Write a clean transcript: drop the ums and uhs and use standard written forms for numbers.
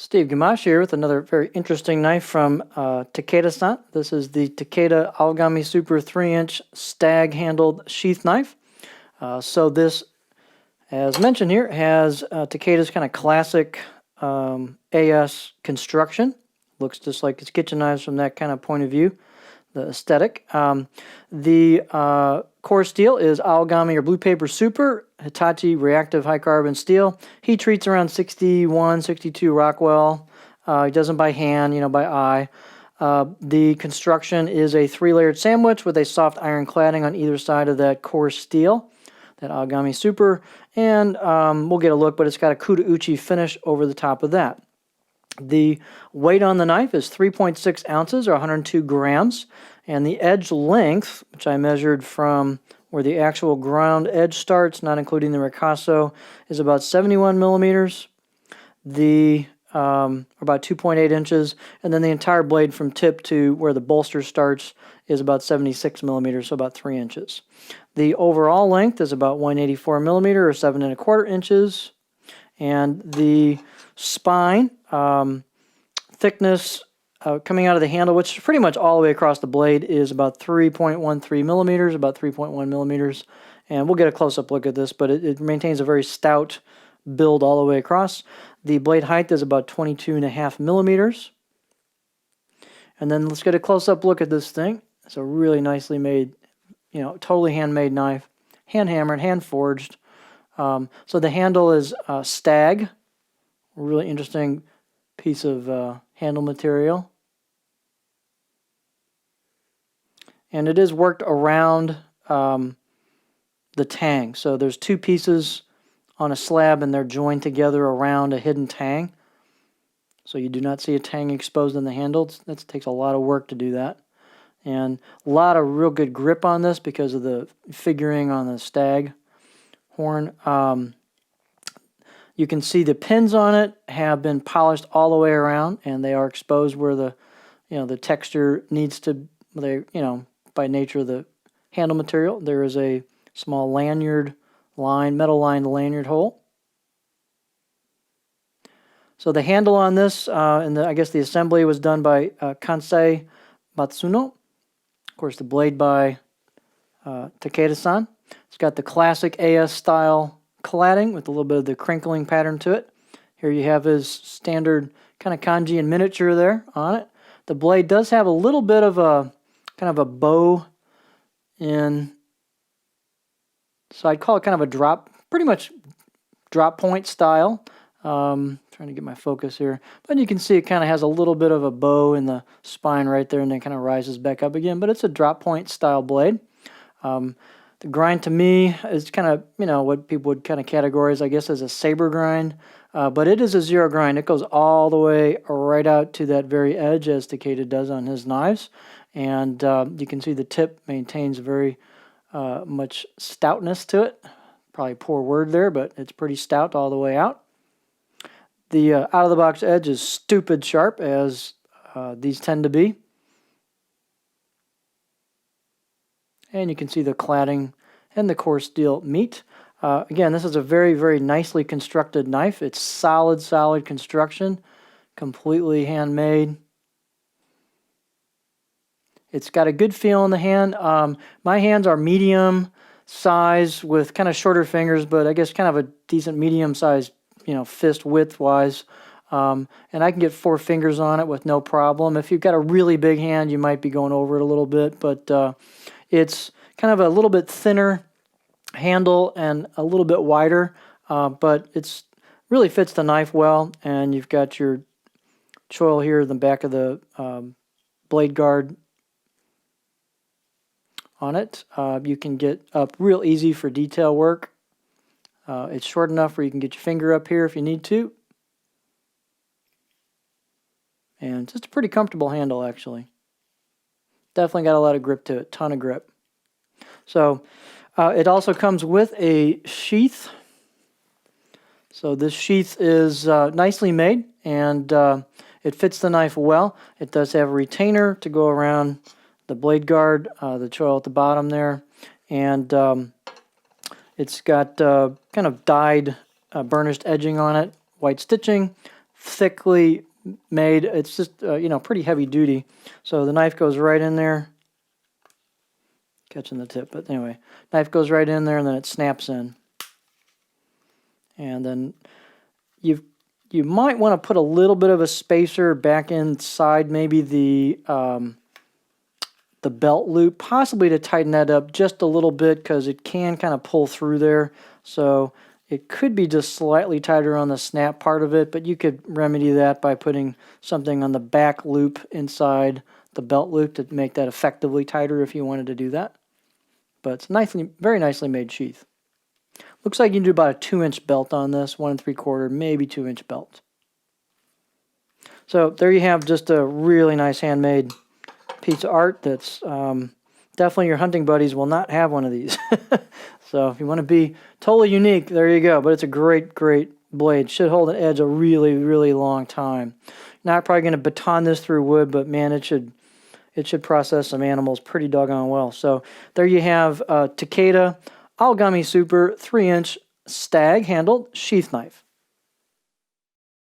Steve Gamache here with another very interesting knife from Takeda-san. This is the Takeda Aogami Super 3-inch Stag handled sheath knife. So this, as mentioned here, has Takeda's kind of classic AS construction. Looks just like its kitchen knives from that kind of point of view, the aesthetic. The core steel is Aogami or Blue Paper Super, Hitachi reactive high carbon steel. Heat treats around 61, 62 Rockwell. He doesn't by hand, by eye. The construction is a 3-layered sandwich with a soft iron cladding on either side of that core steel, that Aogami Super. And we'll get a look, but it's got a Kuda-uchi finish over the top of that. The weight on the knife is 3.6 ounces or 102 grams. And the edge length, which I measured from where the actual ground edge starts, not including the ricasso, is about 71 millimeters. About 2.8 inches. And then the entire blade from tip to where the bolster starts is about 76 millimeters, so about 3 inches. The overall length is about 184 millimeter or 7 1/4 inches. And the spine thickness coming out of the handle, which is pretty much all the way across the blade, is about 3.13 millimeters, about 3.1 millimeters. And we'll get a close-up look at this, but it maintains a very stout build all the way across. The blade height is about 22.5 millimeters. And then let's get a close-up look at this thing. It's a really nicely made, totally handmade knife, hand-hammered, hand-forged. So the handle is Stag, a really interesting piece of handle material. And it is worked around the tang. So there's two pieces on a slab and they're joined together around a hidden tang. So you do not see a tang exposed in the handle. That takes a lot of work to do that. And a lot of real good grip on this because of the figuring on the Stag horn. You can see the pins on it have been polished all the way around, and they are exposed where the texture needs to. By nature of the handle material, there is a small lanyard line, metal lined lanyard hole. So the handle on this, I guess the assembly was done by Kansei Matsuno. Of course, the blade by Takeda-san. It's got the classic AS style cladding with a little bit of the crinkling pattern to it. Here you have his standard kind of kanji and miniature there on it. The blade does have a little bit of a kind of a bow in, so I'd call it kind of a drop, pretty much drop point style. Trying to get my focus here, but you can see it kind of has a little bit of a bow in the spine right there and then kind of rises back up again, but it's a drop point style blade. The grind to me is kind of, what people would kind of categorize, I guess, as a saber grind. But it is a zero grind. It goes all the way right out to that very edge, as Takeda does on his knives. And you can see the tip maintains very much stoutness to it. Probably a poor word there, but it's pretty stout all the way out. The out-of-the-box edge is stupid sharp, as these tend to be. And you can see the cladding and the core steel meet. Again, this is a very, very nicely constructed knife. It's solid construction, completely handmade. It's got a good feel in the hand. My hands are medium size with kind of shorter fingers, but I guess kind of a decent medium size, fist width-wise. And I can get 4 fingers on it with no problem. If you've got a really big hand, you might be going over it a little bit, but it's kind of a little bit thinner handle and a little bit wider, but it's really fits the knife well. And you've got your choil here in the back of the blade guard on it. You can get up real easy for detail work. It's short enough where you can get your finger up here if you need to. And just a pretty comfortable handle, actually. Definitely got a lot of grip to it, ton of grip. So it also comes with a sheath. So this sheath is nicely made, and it fits the knife well. It does have a retainer to go around the blade guard, the choil at the bottom there, and it's got kind of dyed burnished edging on it, white stitching, thickly made. It's just, pretty heavy duty. So the knife goes right in there. Catching the tip, but anyway. Knife goes right in there and then it snaps in. And then you might want to put a little bit of a spacer back inside maybe the belt loop, possibly to tighten that up just a little bit because it can kind of pull through there. So it could be just slightly tighter on the snap part of it, but you could remedy that by putting something on the back loop inside the belt loop to make that effectively tighter if you wanted to do that. But it's very nicely made sheath. Looks like you can do about a 2-inch belt on this, 1 3/4, maybe 2-inch belt. So there you have just a really nice handmade piece of art that's definitely your hunting buddies will not have one of these. So if you want to be totally unique, there you go. But it's a great, great blade. Should hold an edge a really, really long time. Not probably going to baton this through wood, but man, it should process some animals pretty doggone well. So there you have Takeda Algami Super 3-inch Stag handled sheath knife.